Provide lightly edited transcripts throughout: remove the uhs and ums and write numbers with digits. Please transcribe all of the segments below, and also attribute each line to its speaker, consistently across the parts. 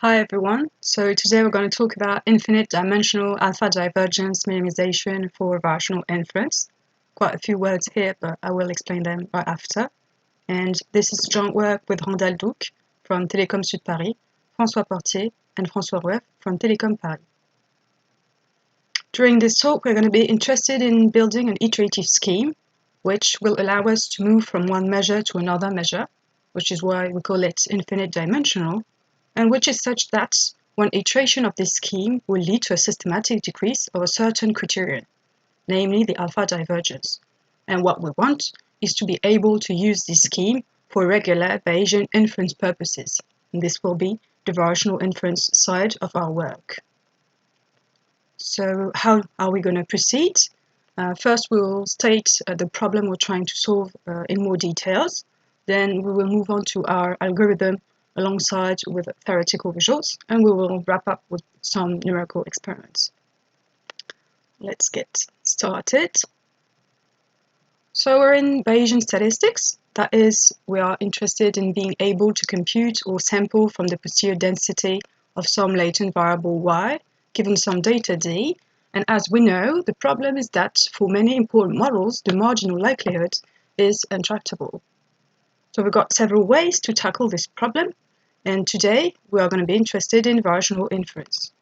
Speaker 1: Hi everyone, so today we're going to talk about infinite dimensional alpha-divergence minimization for variational inference. Quite a few words here, but I will explain them right after. And this is joint work with Daudel from Télécom Sud Paris, François Portier and François Rueff from Télécom Paris. During this talk, we're going to be interested in building an iterative scheme, which will allow us to move from one measure to another measure, which is why we call it infinite dimensional, and which is such that one iteration of this scheme will lead to a systematic decrease of a certain criterion, namely the alpha divergence. And what we want is to be able to use this scheme for regular Bayesian inference purposes. And this will be the variational inference side of our work. So how are we going to proceed? First, we will state the problem we're trying to solve in more details. Then we will move on to our algorithm alongside with theoretical results, and we will wrap up with some numerical experiments. Let's get started. So we're in Bayesian statistics. That is, we are interested in being able to compute or sample from the posterior density of some latent variable y, given some data d. And as we know, the problem is that for many important models, the marginal likelihood is intractable. So we've got several ways to tackle this problem, and today we are going to be interested in variational inference.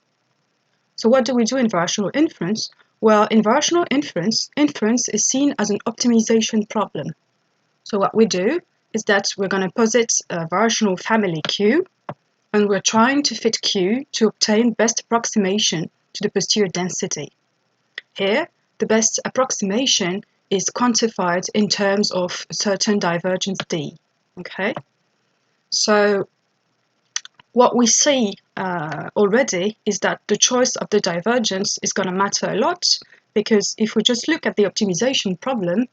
Speaker 1: So what do we do in variational inference? Well, in variational inference, inference is seen as an optimization problem. So what we do is that we're going to posit a variational family Q, and we're trying to fit Q to obtain best approximation to the posterior density. Here, the best approximation is quantified in terms of a certain divergence D. Okay, so what we see already is that the choice of the divergence is going to matter a lot, because if we just look at the optimization problem,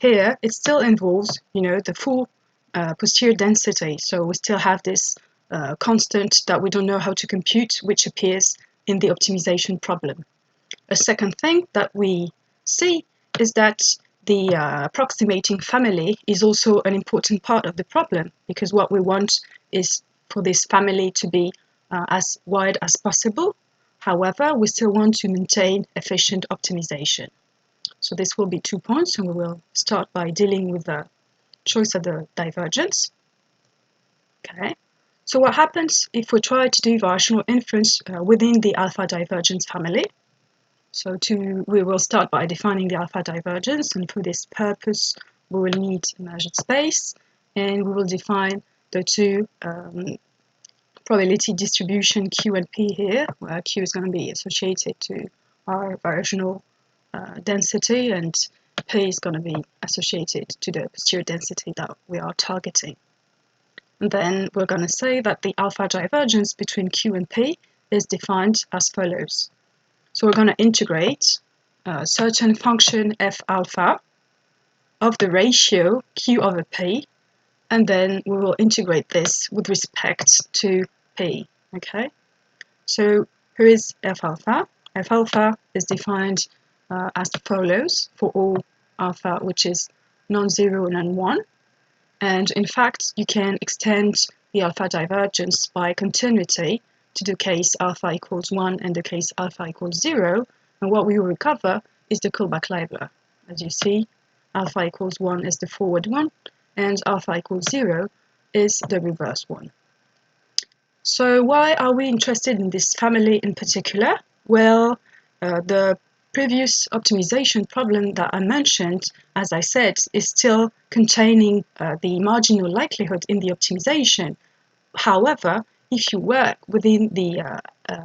Speaker 1: here it still involves, the full posterior density. So we still have this constant that we don't know how to compute, which appears in the optimization problem. A second thing that we see is that the approximating family is also an important part of the problem, because what we want is for this family to be as wide as possible. However, we still want to maintain efficient optimization. So this will be 2 points, and we will start by dealing with the choice of the divergence. Okay. So what happens if we try to do variational inference within the alpha divergence family? So we will start by defining the alpha divergence, and for this purpose we will need a measured space, and we will define the two probability distribution Q and P here, where Q is going to be associated to our variational density, and P is going to be associated to the posterior density that we are targeting. And then we're going to say that the alpha divergence between Q and P is defined as follows. So we're going to integrate a certain function f alpha of the ratio Q over P, and then we will integrate this with respect to P. Okay, so here is f alpha. F alpha is defined as follows for all alpha which is non-zero and non-1, and in fact you can extend the alpha divergence by continuity to the case alpha equals 1 and the case alpha equals 0, and what we will recover is the Kullback-Leibler. As you see, alpha equals 1 is the forward one, and alpha equals 0 is the reverse one. So why are we interested in this family in particular? Well, the previous optimization problem that I mentioned, as I said, is still containing the marginal likelihood in the optimization. However, if you work within the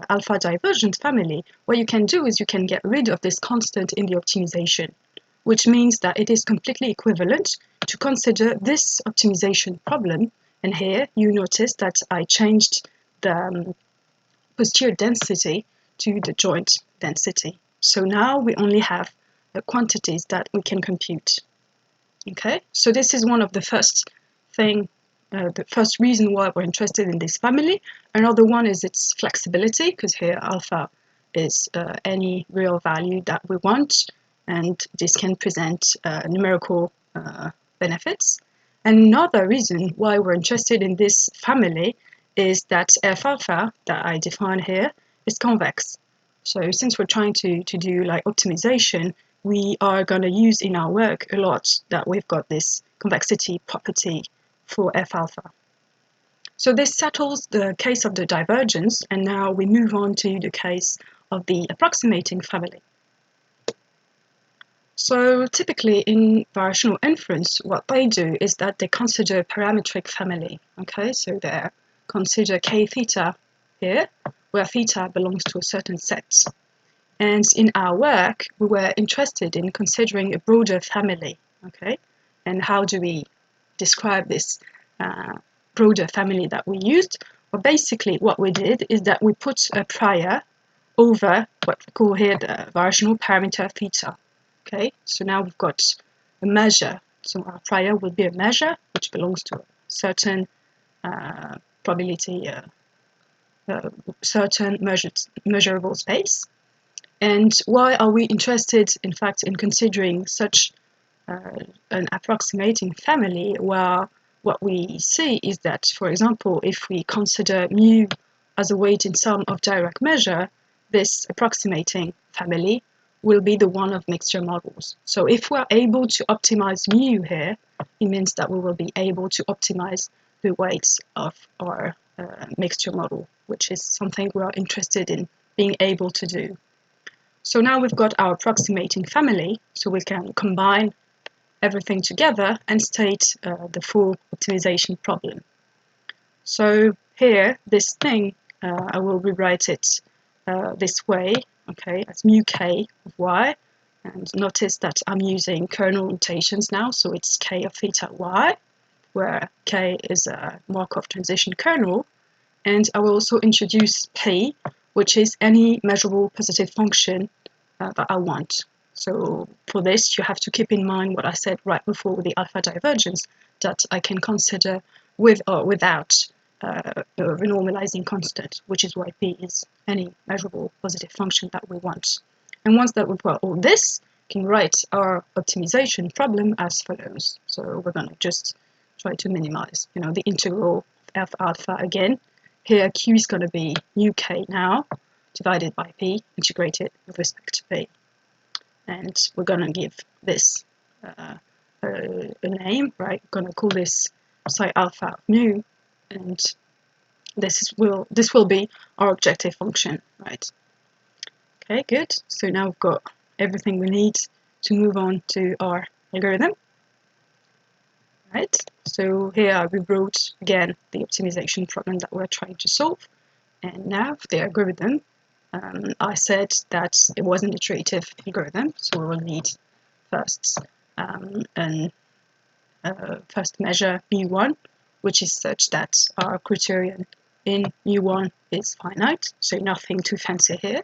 Speaker 1: alpha divergence family, what you can do is you can get rid of this constant in the optimization, which means that it is completely equivalent to consider this optimization problem. And here you notice that I changed the posterior density to the joint density. So now we only have the quantities that we can compute. Okay, so this is one of the first thing. The first reason why we're interested in this family. Another one is its flexibility, because here alpha is any real value that we want, and this can present numerical benefits. And another reason why we're interested in this family is that f alpha that I define here is convex. So since we're trying to do like optimization, we are going to use in our work a lot that we've got this convexity property for f alpha. So this settles the case of the divergence, and now we move on to the case of the approximating family. So typically in variational inference, what they do is that they consider parametric family. Okay, so they consider k theta here, where theta belongs to a certain set. And in our work, we were interested in considering a broader family. Okay, and how do we describe this broader family that we used? Well, basically what we did is that we put a prior over what we call here the variational parameter theta. Okay, so now we've got a measure. So our prior will be a measure which belongs to a certain probability, certain measurable space. And why are we interested, in fact, in considering such an approximating family? Well, what we see is that, for example, if we consider mu as a weight in sum of direct measure, this approximating family will be the one of mixture models. So if we're able to optimize mu here, it means that we will be able to optimize the weights of our mixture model, which is something we are interested in being able to do. So now we've got our approximating family, so we can combine everything together and state the full optimization problem. So here, this thing, I will rewrite it this way, okay, as mu k of y, and notice that I'm using kernel notations now, so it's k of theta y, where k is a Markov transition kernel, and I will also introduce p, which is any measurable positive function that I want. So for this, you have to keep in mind what I said right before with the alpha divergence, that I can consider with or without a renormalizing constant, which is why p is any measurable positive function that we want. And once that we've got all this, we can write our optimization problem as follows. So we're going to just try to minimize, the integral of f alpha again. Here, q is going to be mu k now, divided by p, integrated with respect to p. And we're going to give this a name, right? We're going to call this psi alpha of mu, and this will be our objective function, right? Okay, good. So now we've got everything we need to move on to our algorithm. Right, so here I rewrote again the optimization problem that we're trying to solve, and now for the algorithm, I said that it was an iterative algorithm, so we will need first first measure mu1, which is such that our criterion in mu1 is finite, so nothing too fancy here.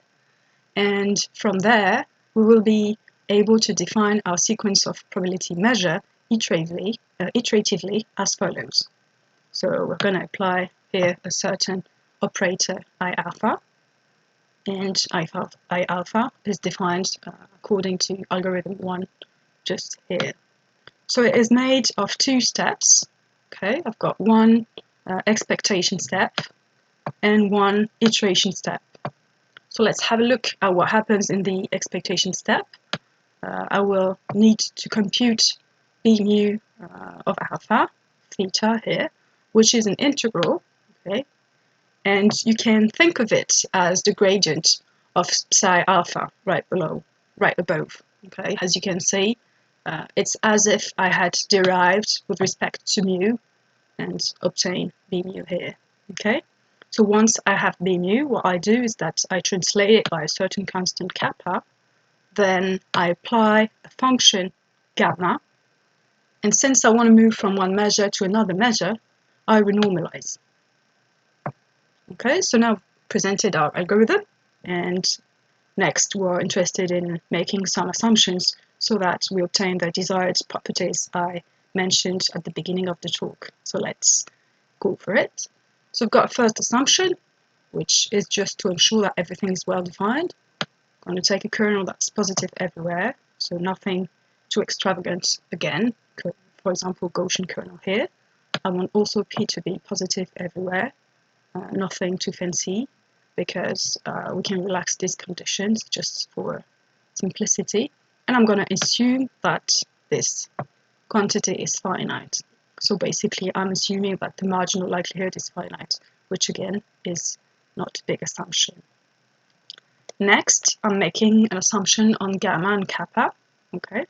Speaker 1: And from there, we will be able to define our sequence of probability measure iteratively as follows. So we're going to apply here a certain operator I alpha, and I alpha is defined according to algorithm 1 just here. So it is made of two steps. Okay, I've got one expectation step and one iteration step. So let's have a look at what happens in the expectation step. I will need to compute b mu of alpha, theta here, which is an integral, okay? And you can think of it as the gradient of psi alpha right above, okay? As you can see, it's as if I had derived with respect to mu and obtain b mu here, okay? So once I have b mu, what I do is that I translate it by a certain constant kappa, then I apply a function gamma, and since I want to move from one measure to another measure, I renormalize. Okay, so now I've presented our algorithm, and next we're interested in making some assumptions so that we obtain the desired properties I mentioned at the beginning of the talk. So let's go for it. So we've got a first assumption, which is just to ensure that everything is well defined. I'm going to take a kernel that's positive everywhere, so nothing too extravagant again. For example, Gaussian kernel here. I want also p to be positive everywhere. nothing too fancy, because we can relax these conditions just for simplicity. And I'm going to assume that this quantity is finite. So basically, I'm assuming that the marginal likelihood is finite, which again is not a big assumption. Next, I'm making an assumption on gamma and kappa, okay,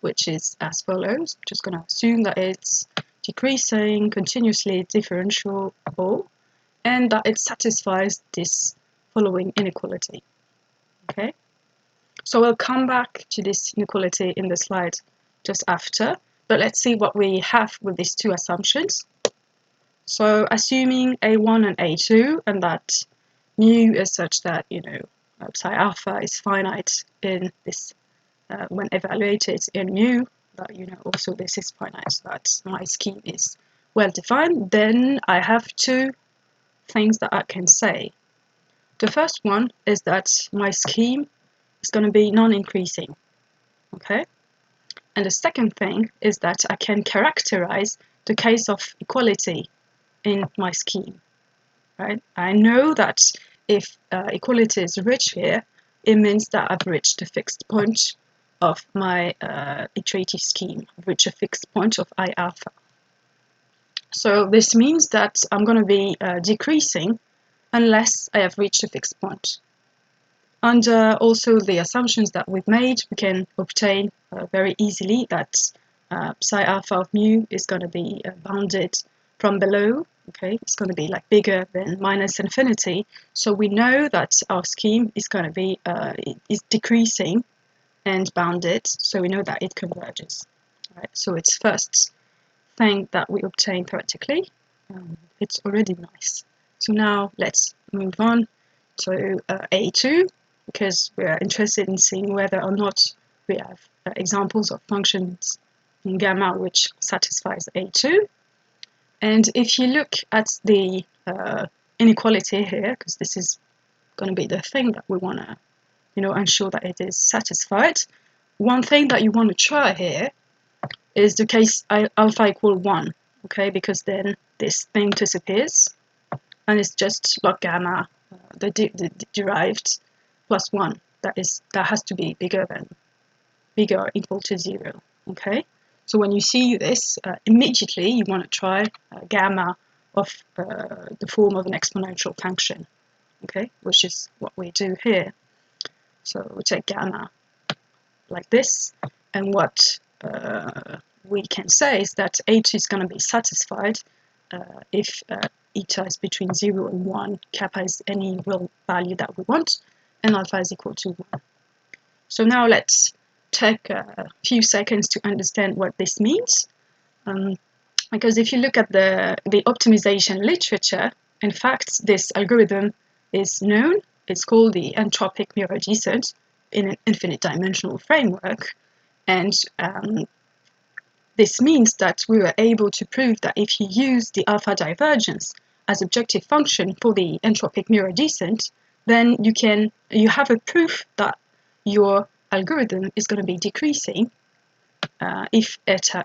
Speaker 1: which is as follows. I'm just going to assume that it's decreasing, continuously differentiable, and that it satisfies this following inequality, okay? So we'll come back to this inequality in the slide just after, but let's see what we have with these two assumptions. So assuming A1 and A2, and that mu is such that, psi alpha is finite in this, when evaluated in mu, that, also this is finite, so that my scheme is well defined, then I have two things that I can say. The first one is that my scheme is going to be non-increasing, okay? And the second thing is that I can characterize the case of equality in my scheme, right? I know that if equality is reached here, it means that I've reached the fixed point of my iterative scheme. I've reached a fixed point of I alpha. So this means that I'm going to be decreasing unless I have reached a fixed point. Under also the assumptions that we've made, we can obtain very easily that psi alpha of mu is going to be bounded from below. Okay, it's going to be like bigger than minus infinity. So we know that our scheme is going to be is decreasing and bounded. So we know that it converges. Right. So it's first thing that we obtain theoretically. It's already nice. So now let's move on to A2, because we're interested in seeing whether or not we have examples of functions in gamma which satisfies A2. And if you look at the inequality here, because this is going to be the thing that we want to, ensure that it is satisfied, one thing that you want to try here is the case alpha equal 1, okay, because then this thing disappears, and it's just log gamma, the derived plus 1. That has to be bigger or equal to 0, okay? So when you see this, immediately you want to try gamma of the form of an exponential function, okay, which is what we do here. So we take gamma like this, and what we can say is that A2 is going to be satisfied if eta is between 0 and 1, kappa is any real value that we want, and alpha is equal to 1. So now let's take a few seconds to understand what this means. Because if you look at the optimization literature, in fact, this algorithm is known. It's called the entropic mirror descent in an infinite dimensional framework. And this means that we were able to prove that if you use the alpha-divergence as objective function for the entropic mirror descent, then you have a proof that your algorithm is going to be decreasing if eta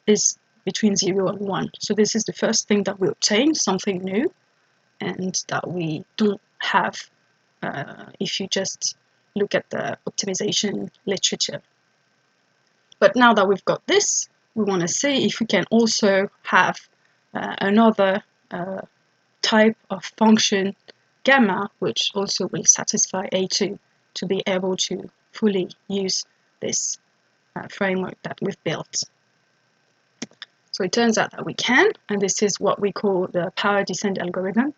Speaker 1: is between 0 and 1. So this is the first thing that we obtain, something new, and that we don't have if you just look at the optimization literature. But now that we've got this, we want to see if we can also have another type of function, gamma, which also will satisfy A2 to be able to fully use this framework that we've built. So it turns out that we can, and this is what we call the power descent algorithm.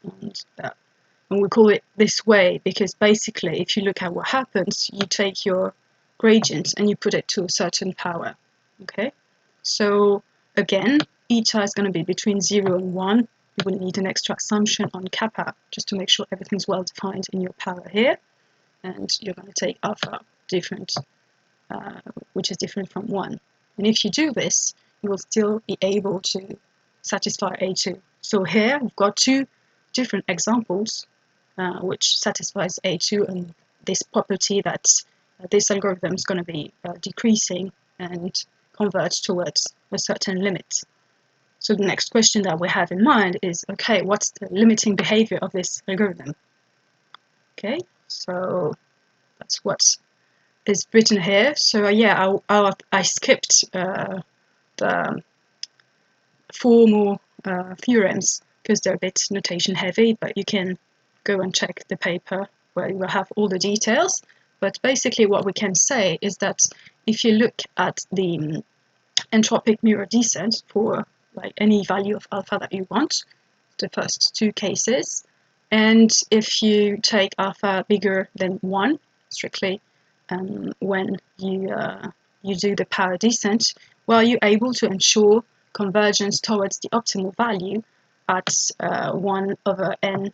Speaker 1: And we call it this way because basically, if you look at what happens, you take your gradient and you put it to a certain power. Okay, so again, eta is going to be between 0 and 1. You will need an extra assumption on kappa just to make sure everything's well defined in your power here. And you're going to take alpha different, which is different from 1. And if you do this, you will still be able to satisfy A2. So here we've got two different examples which satisfies A2 and this property that this algorithm is going to be decreasing and converge towards a certain limit. So the next question that we have in mind is, okay, what's the limiting behavior of this algorithm? Okay, so that's what is written here. So yeah, I skipped the four more theorems because they're a bit notation heavy, but you can go and check the paper where you will have all the details. But basically what we can say is that if you look at the entropic mirror descent for like any value of alpha that you want, the first two cases, and if you take alpha bigger than 1 strictly when you do the power descent, well, you're able to ensure convergence towards the optimal value at 1/n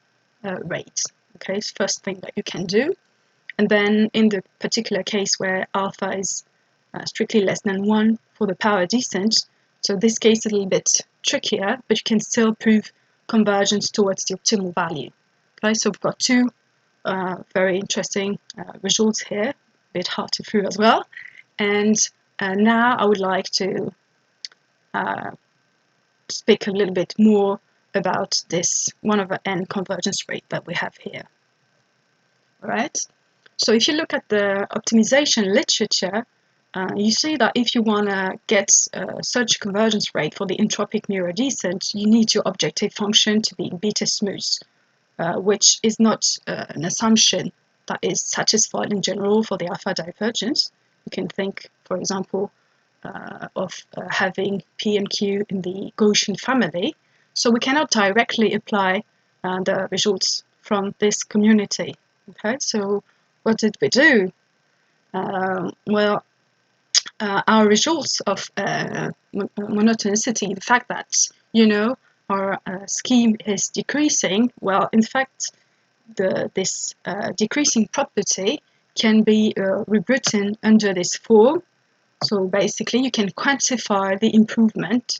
Speaker 1: rate. Okay, it's the first thing that you can do. And then in the particular case where alpha is strictly less than 1 for the power descent, so this case is a little bit trickier, but you can still prove convergence towards the optimal value. Okay, so we've got two very interesting results here, a bit hard to prove as well. And now I would like to speak a little bit more about this 1/n convergence rate that we have here. All right. So if you look at the optimization literature, you see that if you want to get such convergence rate for the entropic mirror descent, you need your objective function to be beta smooth, which is not an assumption that is satisfied in general for the alpha divergence. You can think, for example, of having P and Q in the Gaussian family. So we cannot directly apply the results from this community. Okay, so what did we do? Well, our results of monotonicity, the fact that, you know, our scheme is decreasing, well, in fact, this decreasing property can be rewritten under this form. So basically, you can quantify the improvement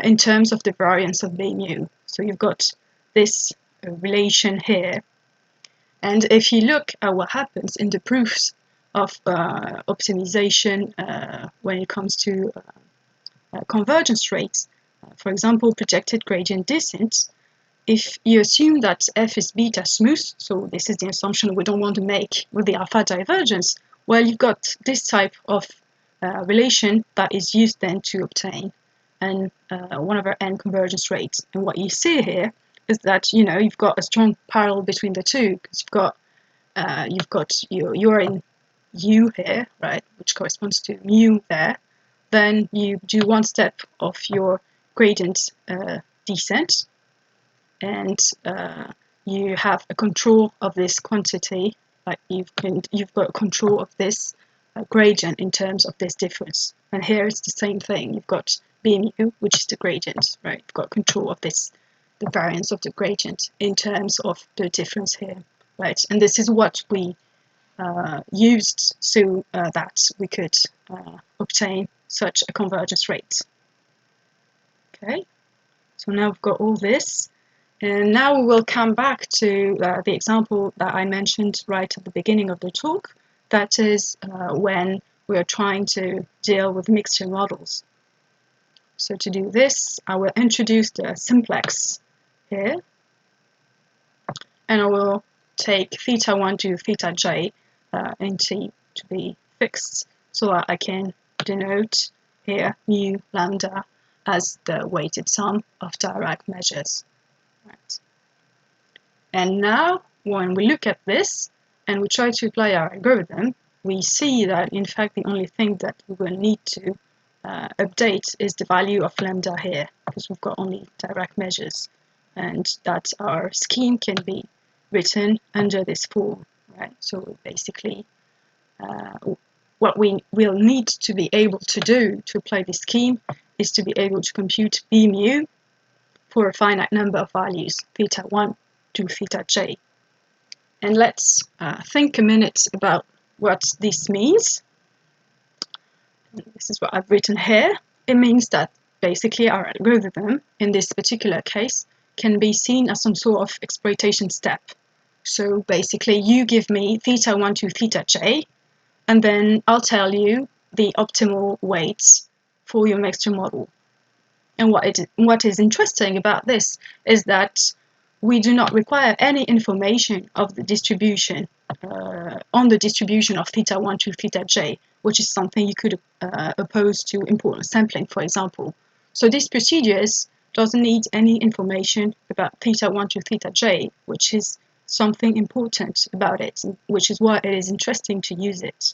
Speaker 1: in terms of the variance of B mu. So you've got this relation here. And if you look at what happens in the proofs of optimization when it comes to convergence rates, for example, projected gradient descent, if you assume that f is beta smooth, so this is the assumption we don't want to make with the alpha divergence, well, you've got this type of relation that is used then to obtain an 1/n convergence rate. And what you see here is that, you know, you've got a strong parallel between the two, because you've got you're in u here, right, which corresponds to mu there. Then you do one step of your gradient descent, and you have a control of this quantity, like you've got control of this gradient in terms of this difference. And here it's the same thing. You've got B mu, which is the gradient, right? You've got control of this, the variance of the gradient in terms of the difference here, right? And this is what we used so that we could obtain such a convergence rate. Okay, so now we've got all this. And now we will come back to the example that I mentioned right at the beginning of the talk. That is when we are trying to deal with mixture models. So to do this, I will introduce the simplex here. And I will take θ1 to θj in T to be fixed, so that I can denote here mu lambda as the weighted sum of Dirac measures. Right. And now, when we look at this and we try to apply our algorithm, we see that in fact the only thing that we will need to update is the value of lambda here, because we've got only Dirac measures, and that our scheme can be written under this form, right? So basically, what we will need to be able to do to apply this scheme is to be able to compute B mu for a finite number of values, θ1 to θj. And let's think a minute about what this means. This is what I've written here. It means that basically our algorithm, in this particular case, can be seen as some sort of exploitation step. So basically, you give me θ1 to θj, and then I'll tell you the optimal weights for your mixture model. And what is interesting about this is that we do not require any information of the distribution on the distribution of theta 1 to theta j, which is something you could oppose to important sampling, for example. So this procedure doesn't need any information about theta 1 to theta j, which is something important about it, which is why it is interesting to use it.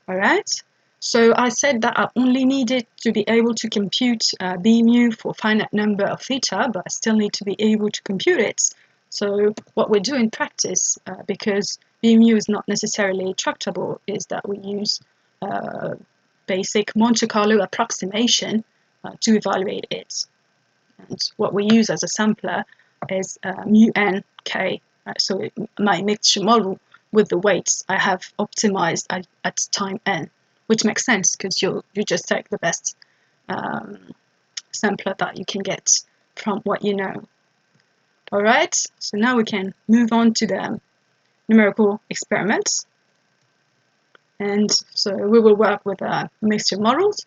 Speaker 1: All right. So I said that I only needed to be able to compute b mu for a finite number of theta, but I still need to be able to compute it. So what we do in practice, because b mu is not necessarily tractable, is that we use basic Monte Carlo approximation to evaluate it. And what we use as a sampler is mu n k. So my mixture model with the weights I have optimized at time n, which makes sense because you just take the best sampler that you can get from what you know. All right, so now we can move on to the numerical experiments. And so we will work with mixture models,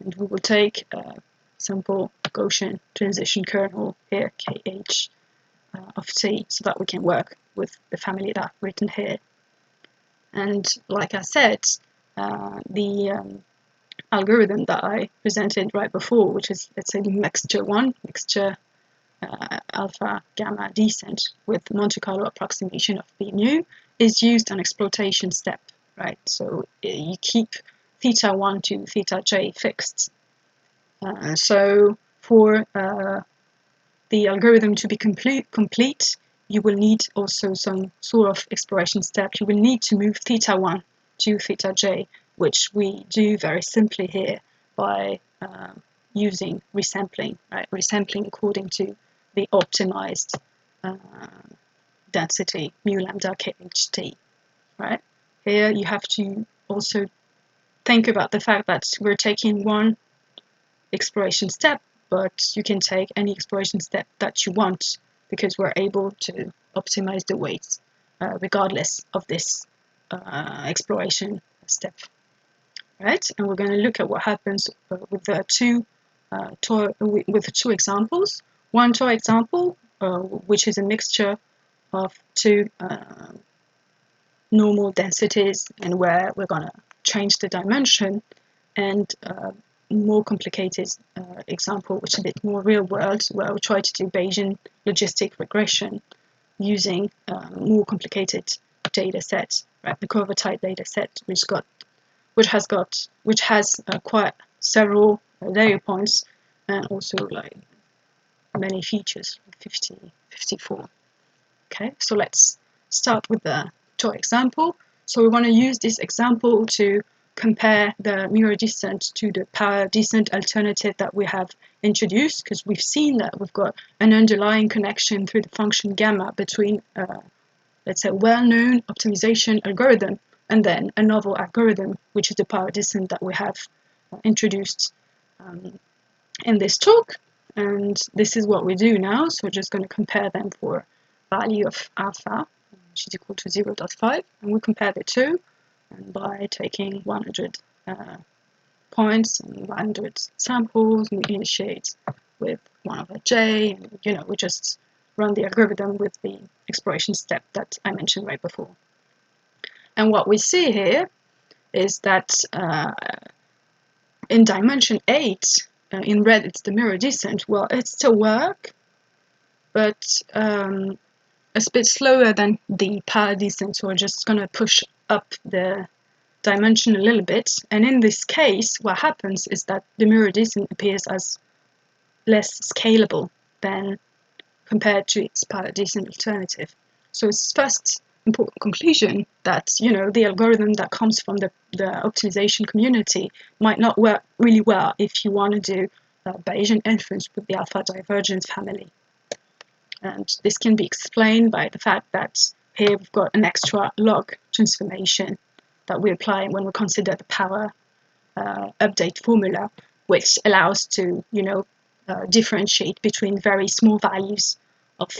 Speaker 1: and we will take a simple Gaussian transition kernel here, kh of t, so that we can work with the family that I've written here. And like I said, the algorithm that I presented right before, which is, let's say, mixture 1, mixture alpha gamma descent with Monte Carlo approximation of b mu, is used on exploitation step, right? So you keep theta 1 to theta j fixed. So for the algorithm to be complete, you will need also some sort of exploration step. You will need to move theta 1 to theta j, which we do very simply here by using resampling, right? Resampling according to the optimized density mu lambda kht, right? Here you have to also think about the fact that we're taking one exploration step, but you can take any exploration step that you want because we're able to optimize the weights regardless of this exploration step, right? And we're going to look at what happens with the two examples. One toy example, which is a mixture of two normal densities, and where we're going to change the dimension, and more complicated example, which is a bit more real world, where we try to do Bayesian logistic regression using more complicated data sets, right? The cover type data set, which has quite several data points, and also like many features, 54. Okay, so let's start with the toy example. So we want to use this example to compare the mirror descent to the power descent alternative that we have introduced, because we've seen that we've got an underlying connection through the function gamma between, let's say, a well-known optimization algorithm and then a novel algorithm, which is the power descent that we have introduced in this talk. And this is what we do now. So we're just going to compare them for value of alpha, which is equal to 0.5, and we compare the two, and by taking 100 points and 100 samples, we initiate with 1/j, and we just run the algorithm with the exploration step that I mentioned right before. And what we see here is that in dimension 8, in red it's the mirror descent. Well, it still works, but it's a bit slower than the power descent, so we're just going to push up the dimension a little bit. And in this case, what happens is that the mirror descent appears as less scalable than compared to its power descent alternative. So it's first important conclusion that the algorithm that comes from the optimization community might not work really well if you want to do Bayesian inference with the Alpha-Divergence family. And this can be explained by the fact that here we've got an extra log transformation that we apply when we consider the power update formula, which allows to differentiate between very small values of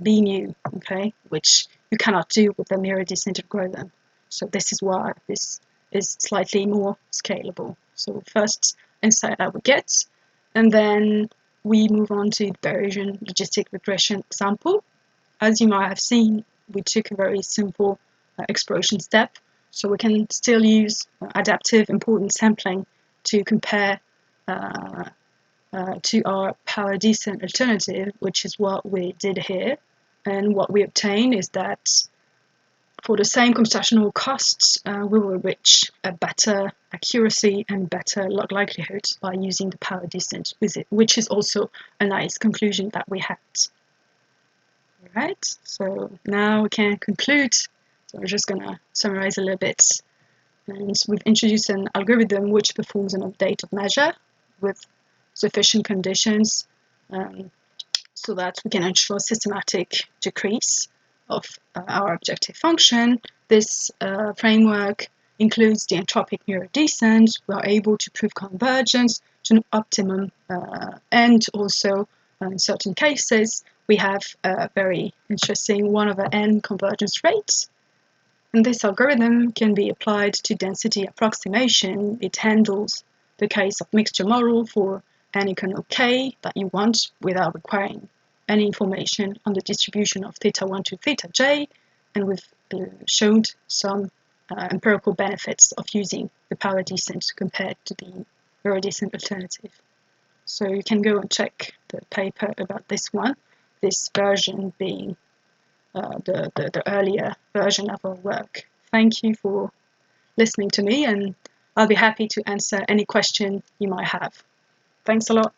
Speaker 1: b mu, okay, which you cannot do with the mirror descent algorithm. So this is why this is slightly more scalable. So first insight I would get, And then we move on to the Bayesian logistic regression example. As you might have seen, we took a very simple exploration step, so we can still use adaptive importance sampling to compare to our power decent alternative, which is what we did here. And what we obtain is that for the same computational costs, we will reach a better accuracy and better log likelihood by using the power decent with it, which is also a nice conclusion that we had. Alright, so now we can conclude. So we're just gonna summarize a little bit. And we've introduced an algorithm which performs an updated measure with sufficient conditions so that we can ensure systematic decrease of our objective function. This framework includes the entropic mirror descent. We are able to prove convergence to an optimum, and also in certain cases we have a very interesting 1/n convergence rate. And this algorithm can be applied to density approximation. It handles the case of mixture model for any kernel k that you want without requiring any information on the distribution of θ1 to θj, and we've shown some empirical benefits of using the power descent compared to the mirror descent alternative. So you can go and check the paper about this one, this version being the earlier version of our work. Thank you for listening to me, and I'll be happy to answer any question you might have. Thanks a lot.